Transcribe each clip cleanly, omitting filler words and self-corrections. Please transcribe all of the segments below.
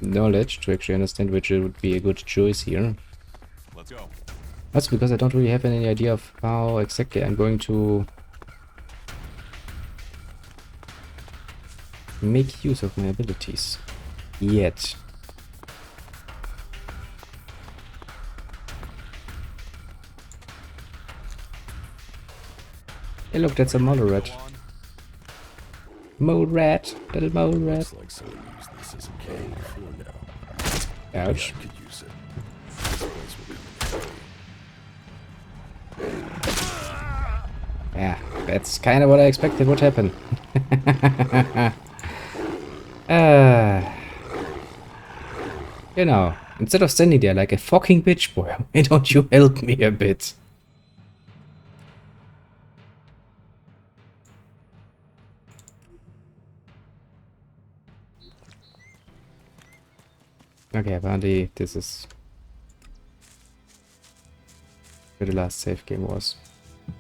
knowledge to actually understand which would be a good choice here. Let's go. That's because I don't really have any idea of how exactly I'm going to make use of my abilities yet. Hey look, that's a mole rat. Mole rat, little mole rat. Looks like someone used this as a cannon before now. Ouch. Yeah, could use it. This place will come in handy. Yeah, that's kind of what I expected would happen. You know, instead of standing there like a fucking bitch boy, why don't you help me a bit? Okay, apparently this is where the last save game was. I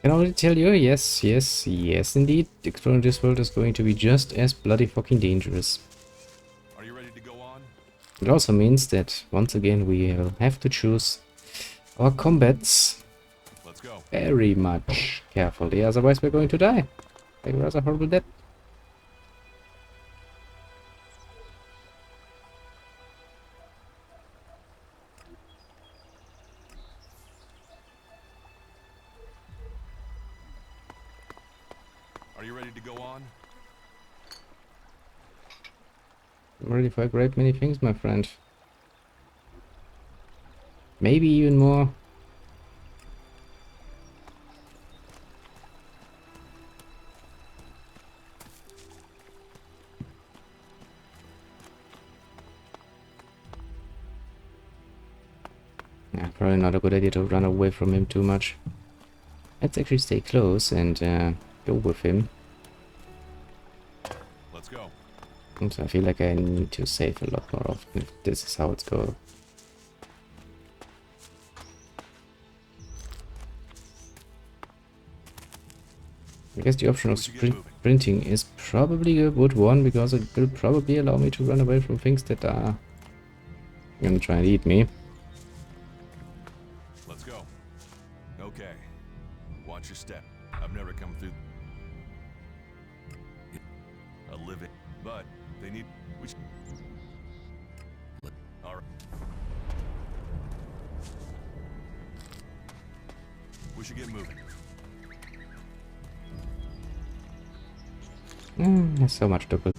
can already tell you, yes, yes, yes indeed, exploring this world is going to be just as bloody fucking dangerous. Are you ready to go on? It also means that, once again, we will have to choose our combats Let's go. very much carefully, otherwise we're going to die. Like a rather horrible death. Are you ready to go on? I'm ready for a great many things, my friend. Maybe even more. Yeah, probably not a good idea to run away from him too much. Let's actually stay close and go with him. Let's go. So I feel like I need to save a lot more often if this is how it's going. I guess the option of sprinting is probably a good one, because it will probably allow me to run away from things that are gonna try and eat me. Let's go. Okay. Watch your step. I've never come through a living, but they need. All right. We should get moving. There's so much to put.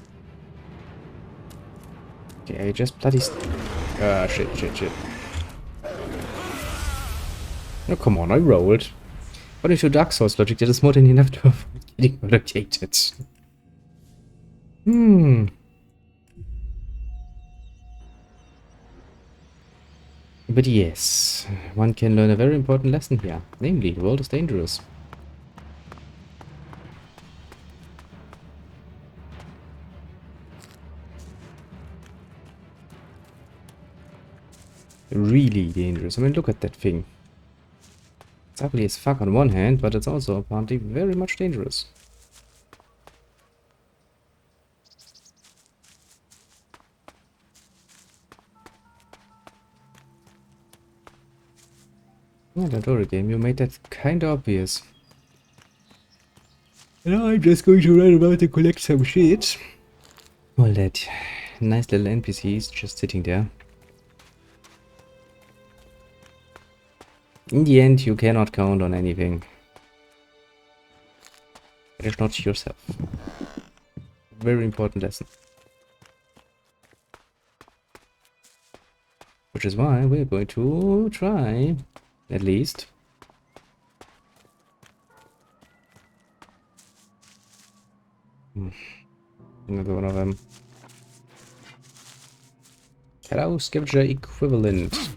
Okay, I just bloody ah, shit. Oh, come on, I rolled. According to Dark Souls logic, that is more than enough to avoid getting relocated. But yes, one can learn a very important lesson here. Namely, the world is dangerous. Really dangerous. I mean, look at that thing. It's ugly as fuck on one hand, but it's also apparently very much dangerous. Yeah, don't worry, game. You made that kinda obvious. Now I'm just going to run about and collect some shit. Well, that nice little NPC is just sitting there. In the end, you cannot count on anything. It is not yourself. Very important lesson. Which is why we're going to try, at least. Another one of them. Hello, scavenger equivalent.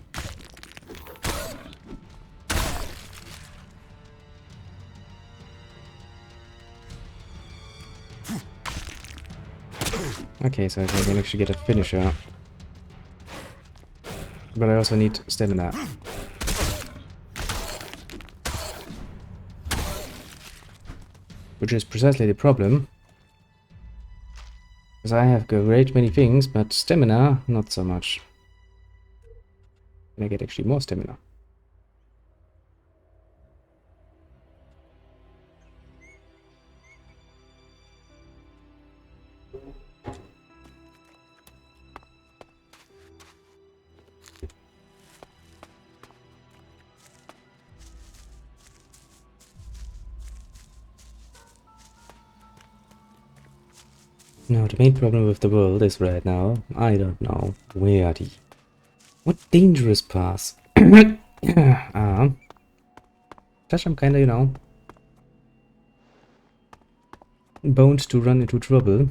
Okay, so I think I can actually get a finisher. But I also need stamina. Which is precisely the problem. Because I have great many things, but stamina, not so much. And I get actually more stamina. Now, the main problem with the world is right now, I don't know where the... What dangerous pass? Such I'm kinda, you know, bound to run into trouble.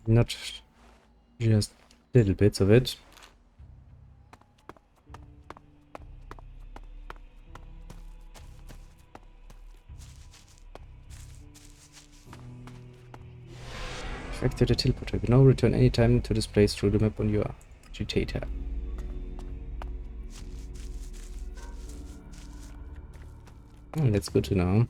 Not just little bits of it. Activate the teleporter. You now return anytime to this place through the map on your GTA tab. Oh, that's good to know.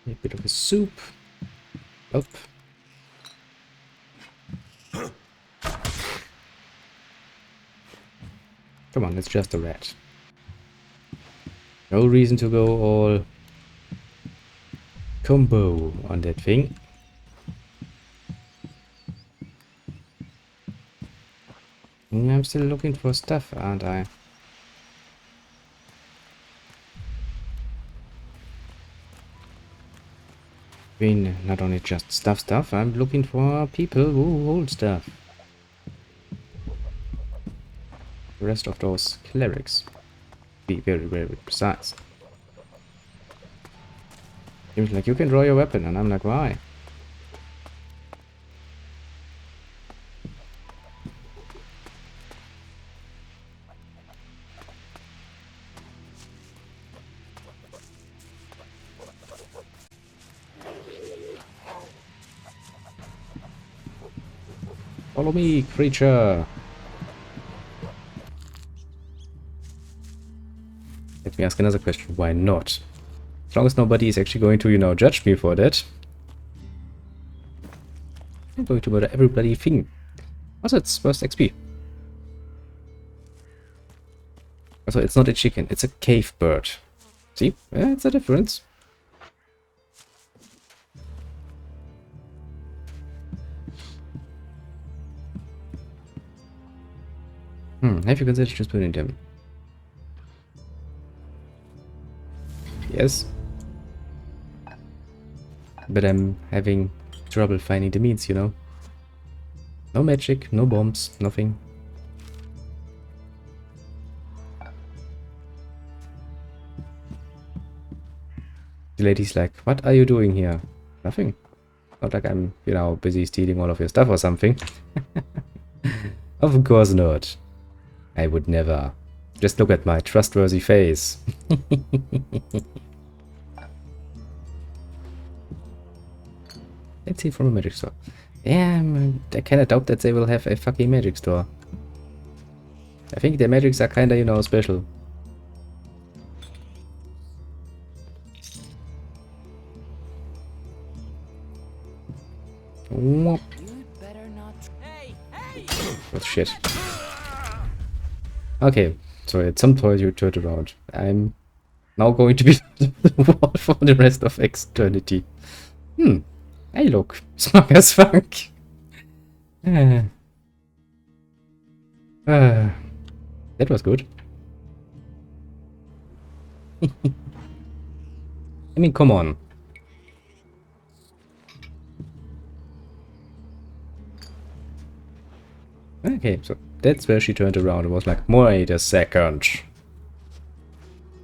A bit of a soup. Up. Come on, it's just a rat. No reason to go all combo on that thing. I'm still looking for stuff, aren't I? I mean, not only just stuff, I'm looking for people who hold stuff. The rest of those clerics. Be very, very precise. Seems like you can draw your weapon, and I'm like, why? Follow me, creature! Let me ask another question. Why not? As long as nobody is actually going to, you know, judge me for that. I'm going to murder every bloody thing. Also, it's first XP. Also, it's not a chicken, it's a cave bird. See? Yeah, it's a difference. Have you considered transporting them? Yes. But I'm having trouble finding the means, you know. No magic, no bombs, nothing. The lady's like, what are you doing here? Nothing. Not like I'm, you know, busy stealing all of your stuff or something. Of course not. I would never. Just look at my trustworthy face. Let's see from a magic store. Yeah, I kinda doubt that they will have a fucking magic store. I think their magics are kinda, you know, special. Whoop. Oh shit. Okay, so at some point you turned around. I'm now going to be the wall for the rest of eternity. Hey look, smart as fuck. That was good. I mean, come on. Okay, so that's where she turned around and was like, wait a second.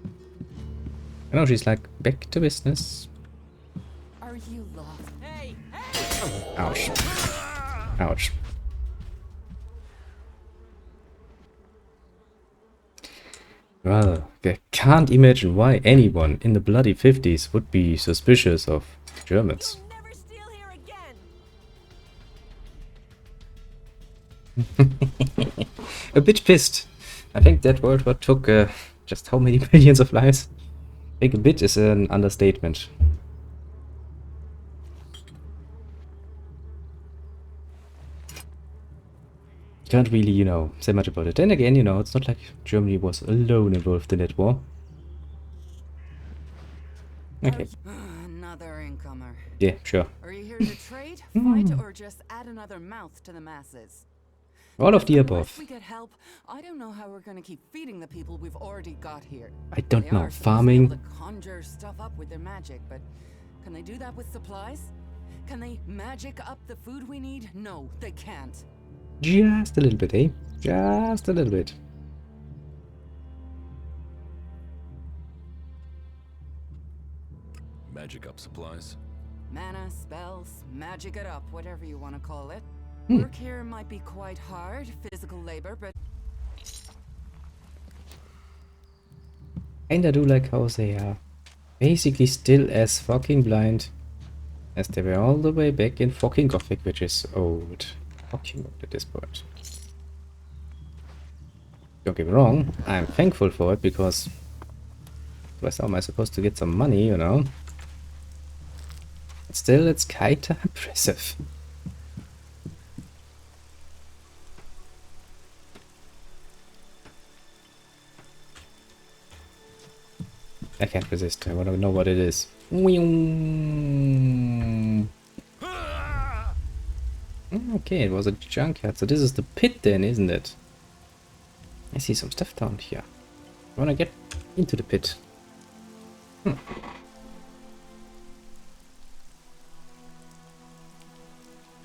And now she's like, back to business. Are you lost? Hey, Ouch. Ouch. Well, I can't imagine why anyone in the bloody 50s would be suspicious of Germans. You'll never steal here again. A bit pissed. I think that World War took just how many millions of lives? I think a bit is an understatement. Can't really, say much about it. Then again, it's not like Germany was alone involved in that war. Okay. Another incomer. Yeah, sure. Are you here to trade, fight, or just add another mouth to the masses? All of the Unless above. we get help, I don't know how we're gonna keep feeding the people we've already got here. I don't They know. are supposed to be able Farming? to conjure stuff up with their magic, but can they do that with supplies? Can they magic up the food we need? No, they can't. Just a little bit, eh? Just a little bit. Magic up supplies. Mana, spells, magic it up, whatever you want to call it. Hmm. Work here might be quite hard, physical labor, but Kinda do like how they are basically still as fucking blind as they were all the way back in fucking Gothic, which is old. Fucking old at this point. Don't get me wrong, I'm thankful for it because otherwise how am I supposed to get some money, But still, it's kinda impressive. I can't resist. I want to know what it is. Okay, it was a junkyard. So this is the pit then, isn't it? I see some stuff down here. I want to get into the pit.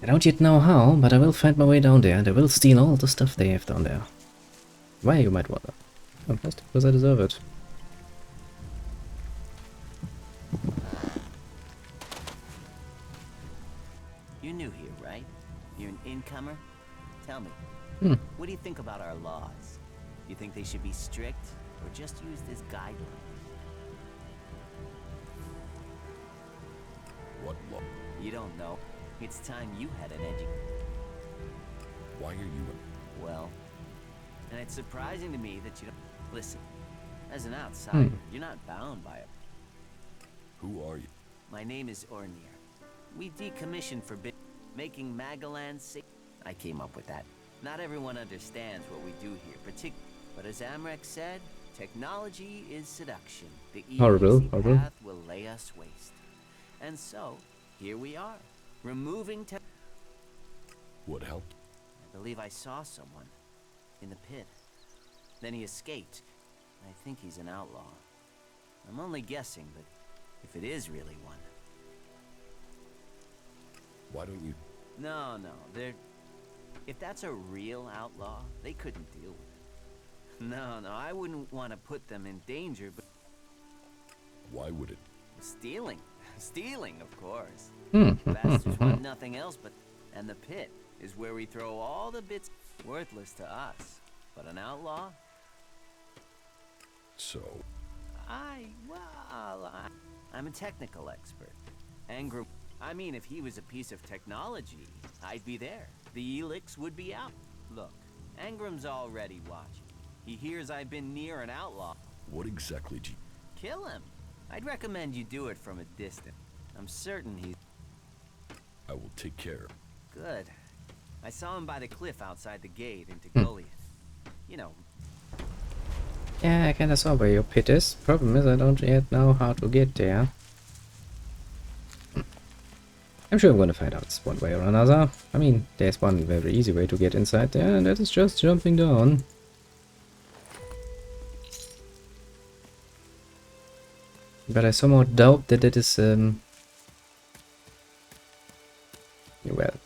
I don't yet know how, but I will find my way down there and I will steal all the stuff they have down there. Why, you might wonder. Oh, just because I deserve it. You're new here, right? You're an incomer? Tell me, what do you think about our laws? You think they should be strict, or just used as guidelines? What law? You don't know. It's time you had an Why are you? well, and it's surprising to me that you don't... Listen, as an outsider, you're not bound by it. Who are you? My name is Ornir. We decommissioned for making Magalan safe. I came up with that. Not everyone understands what we do here, but as Amrek said, technology is seduction. The Horrible, easy horrible. path will lay us waste. And so, here we are, removing tech. What helped? I believe I saw someone in the pit. Then he escaped. I think he's an outlaw. I'm only guessing, but if it is really one. Why don't you? No, they're... If that's a real outlaw, they couldn't deal with it. No, I wouldn't want to put them in danger, but... Why would it? Stealing. Stealing, of course. Hmm. Bastards want nothing else but... And the pit is where we throw all the bits worthless to us. But an outlaw? So, I'm a technical expert. Angram... I mean, if he was a piece of technology, I'd be there. The Elix would be out. Look, Angram's already watching. He hears I've been near an outlaw. what exactly do you? Kill him. I'd recommend you do it from a distance. I'm certain he's... I will take care. Good. I saw him by the cliff outside the gate into Goliath. You know, Yeah, I kinda saw where your pit is. Problem is I don't yet know how to get there. I'm sure I'm gonna find out one way or another. I mean, there's one very easy way to get inside there, and that is just jumping down. But I somehow doubt that it is, well,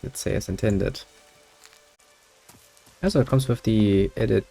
let's say as intended. Also, it comes with the added,